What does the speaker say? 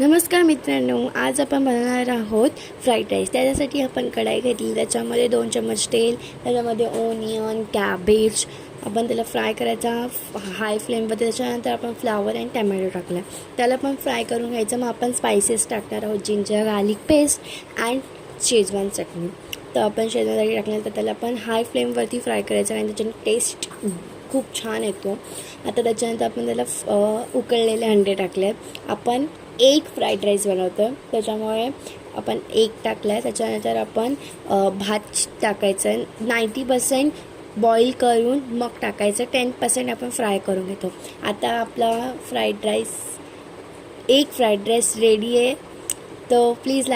नमस्कार मित्रांनो, आज आपण बनवणार आहोत फ्राईड राईस. त्याच्यासाठी आपण कढाई घेतली, त्याच्यामध्ये 2 चम्मच तेल, त्याच्यामध्ये ओनियन, कॅबेज आपण त्याला फ्राय करायचा हाय फ्लेमवर. त्याच्यानंतर आपण फ्लावर अँड टमॅटो टाकला, त्याला पण फ्राय करून घ्यायचं. मग आपण स्पायसेस टाकणार आहोत, ginger garlic paste and Schezwan chutney. तर आपण शेजवान चटणी टाकल्यानंतर त्याला पण हाय फ्लेमवरती फ्राय करायचं आणि त्याच्याने टेस्ट खूप छान येतो. आता त्याच्यानंतर आपण त्याला उकळलेले अंडे टाकले. आपण एक फ्राईड राईस बनवतो, त्याच्यामुळे आपण एक टाकला आहे. त्याच्यानंतर आपण भात टाकायचं आहे. 90% बॉईल करून मग टाकायचं, 10% आपण फ्राय करून घेतो. आता आपला एक फ्राईड राईस रेडी आहे. तो प्लीज